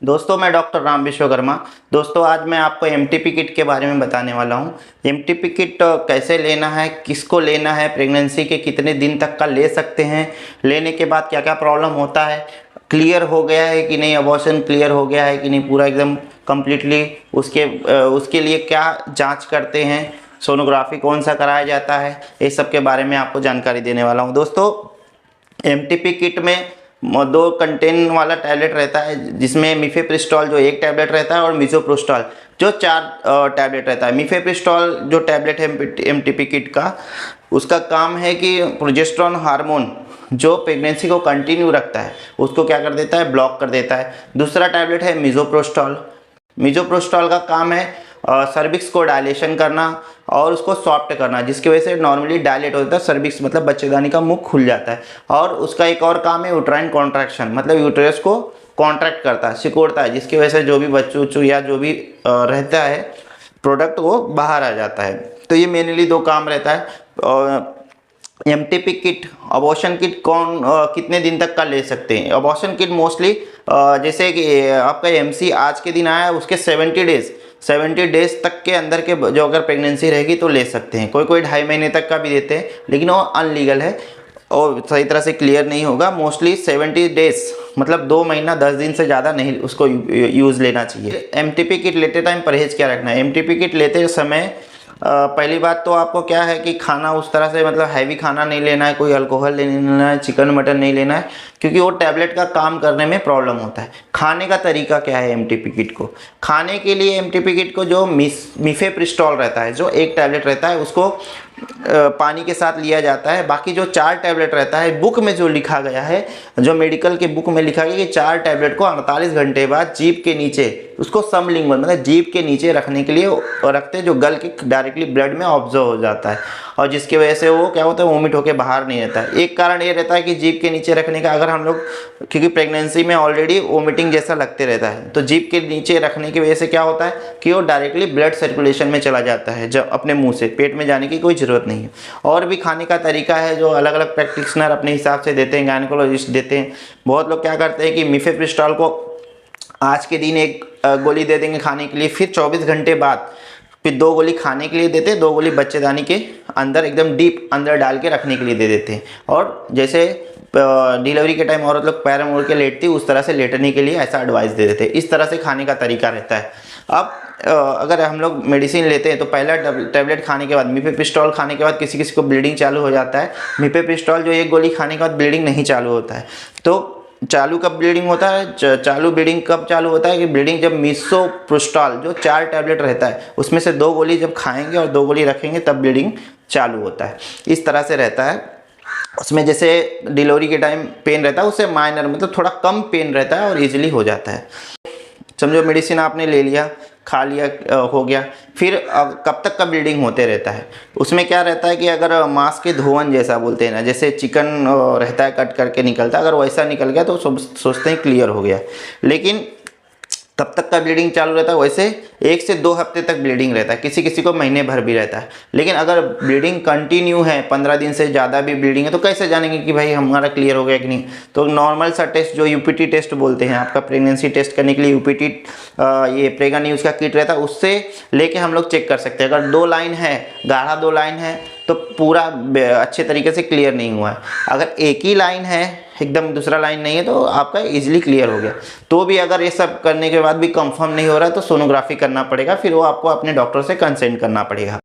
दोस्तों मैं डॉक्टर राम विश्वकर्मा। दोस्तों आज मैं आपको एमटीपी किट के बारे में बताने वाला हूं। एमटीपी किट कैसे लेना है, किसको लेना है, प्रेगनेंसी के कितने दिन तक का ले सकते हैं, लेने के बाद क्या क्या प्रॉब्लम होता है, क्लियर हो गया है कि नहीं, अबॉर्शन क्लियर हो गया है कि नहीं पूरा एकदम कम्प्लीटली, उसके लिए क्या जाँच करते हैं, सोनोग्राफी कौन सा कराया जाता है, इस सब के बारे में आपको जानकारी देने वाला हूँ। दोस्तों एमटीपी किट में दो कंटेन वाला टैबलेट रहता है, जिसमें मिफेप्रिस्टॉल जो एक टैबलेट रहता है और मिसोप्रोस्टॉल जो 4 टैबलेट रहता है। मिफेप्रिस्टॉल जो टैबलेट है एमटीपी किट का, उसका काम है कि प्रोजेस्टेरोन हार्मोन जो प्रेगनेंसी को कंटिन्यू रखता है उसको क्या कर देता है, ब्लॉक कर देता है। दूसरा टैबलेट है मिसोप्रोस्टॉल। मिसोप्रोस्टॉल का काम है सर्विक्स को डायलेशन करना और उसको सॉफ्ट करना, जिसकी वजह से नॉर्मली डायलेट होता है सर्विक्स, मतलब बच्चेदानी का मुख खुल जाता है। और उसका एक और काम है यूट्राइन कॉन्ट्रैक्शन, मतलब यूट्रस को कॉन्ट्रैक्ट करता है, सिकोड़ता है, जिसकी वजह से जो भी बच्चों या जो भी रहता है प्रोडक्ट वो बाहर आ जाता है। तो ये मेनली 2 काम रहता है। एमटीपी किट, अबॉर्शन किट कितने दिन तक का ले सकते हैं? अबॉर्शन किट मोस्टली जैसे कि आपका एमसी आज के दिन आया उसके 70 डेज तक के अंदर के जो अगर प्रेगनेंसी रहेगी तो ले सकते हैं। कोई 2.5 महीने तक का भी देते हैं, लेकिन वो अनलीगल है और सही तरह से क्लियर नहीं होगा। मोस्टली 70 डेज मतलब 2 महीना 10 दिन से ज़्यादा नहीं उसको यूज़ लेना चाहिए। एमटीपी किट लेते टाइम परहेज़ क्या रखना है? एमटीपी किट लेते समय पहली बात तो आपको क्या है कि खाना उस तरह से, मतलब हैवी खाना नहीं लेना है, कोई अल्कोहल नहीं लेना है, चिकन मटन नहीं लेना है, क्योंकि वो टैबलेट का काम करने में प्रॉब्लम होता है। खाने का तरीका क्या है? एमटीपी किट को खाने के लिए एमटीपी किट को जो मिफेप्रिस्टॉल रहता है, जो एक टैबलेट रहता है, उसको पानी के साथ लिया जाता है। बाकी जो 4 टैबलेट रहता है, बुक में जो लिखा गया है, जो मेडिकल के बुक में लिखा गया कि 4 टैबलेट को 48 घंटे बाद जीभ के नीचे, उसको समलिंगुअल मतलब जीभ के नीचे रखने के लिए रखते हैं, जो गल के डायरेक्टली ब्लड में ऑब्जर्व हो जाता है और जिसकी वजह से वो क्या होता है, वोमिट होकर बाहर नहीं रहता है। एक कारण ये रहता है कि जीभ के नीचे रखने का, अगर हम लोग, क्योंकि प्रेगनेंसी में ऑलरेडी वोमिटिंग जैसा लगते रहता है, तो जीभ के नीचे रखने की वजह से क्या होता है कि वो डायरेक्टली ब्लड सर्कुलेशन में चला जाता है, जब अपने मुंह से पेट में जाने की कोई ज़रूरत नहीं है। और भी खाने का तरीका है जो अलग अलग प्रैक्टिशनर अपने हिसाब से देते हैं, गायनेकोलॉजिस्ट देते हैं। बहुत लोग क्या करते हैं कि मिफेप्रिस्टॉल को आज के दिन एक गोली दे देंगे खाने के लिए, फिर 24 घंटे बाद फिर 2 गोली खाने के लिए देते हैं, 2 गोली बच्चेदानी के अंदर एकदम डीप अंदर डाल के रखने के लिए दे देते हैं। और जैसे डिलीवरी के टाइम औरत लोग पैर मोड़ के लेटती, उस तरह से लेटने के लिए ऐसा एडवाइस दे देते हैं। इस तरह से खाने का तरीका रहता है। अब अगर हम लोग मेडिसिन लेते हैं तो पहला टैबलेट खाने के बाद, मिफेप्रिस्टॉल खाने के बाद किसी किसी को ब्लीडिंग चालू हो जाता है। मिफेप्रिस्टॉल जो एक गोली खाने के बाद ब्लीडिंग नहीं चालू होता है। तो चालू कब ब्लीडिंग होता है? चालू ब्लीडिंग कब चालू होता है कि ब्लीडिंग जब मिसोप्रोस्टॉल जो 4 टैबलेट रहता है उसमें से 2 गोली जब खाएंगे और 2 गोली रखेंगे तब ब्लीडिंग चालू होता है। इस तरह से रहता है। उसमें जैसे डिलीवरी के टाइम पेन रहता है, उससे माइनर मतलब थोड़ा कम पेन रहता है और इजीली हो जाता है। समझो मेडिसिन आपने ले लिया, खा लिया, हो गया, फिर कब तक का ब्लीडिंग होते रहता है? उसमें क्या रहता है कि अगर मांस के धोवन जैसा बोलते हैं ना, जैसे चिकन रहता है कट करके निकलता है, अगर वैसा निकल गया तो सोचते हैं क्लियर हो गया, लेकिन तब तक का ब्लीडिंग चालू रहता है। वैसे 1 से 2 हफ्ते तक ब्लीडिंग रहता है, किसी किसी को महीने भर भी रहता है। लेकिन अगर ब्लीडिंग कंटिन्यू है, 15 दिन से ज़्यादा भी ब्लीडिंग है, तो कैसे जानेंगे कि भाई हमारा क्लियर हो गया कि नहीं? तो नॉर्मल सा टेस्ट जो यूपीटी टेस्ट बोलते हैं, आपका प्रेगनेंसी टेस्ट करने के लिए यूपीटी ये प्रेगा न्यूज़ का किट रहता है, उससे लेके हम लोग चेक कर सकते हैं। अगर 2 लाइन है, गाढ़ा 2 लाइन है, तो पूरा अच्छे तरीके से क्लियर नहीं हुआ है। अगर एक ही लाइन है, एकदम दूसरा लाइन नहीं है, तो आपका इजीली क्लियर हो गया। तो भी अगर ये सब करने के बाद भी कंफर्म नहीं हो रहा है तो सोनोग्राफी करना पड़ेगा, फिर वो आपको अपने डॉक्टर से कंसल्ट करना पड़ेगा।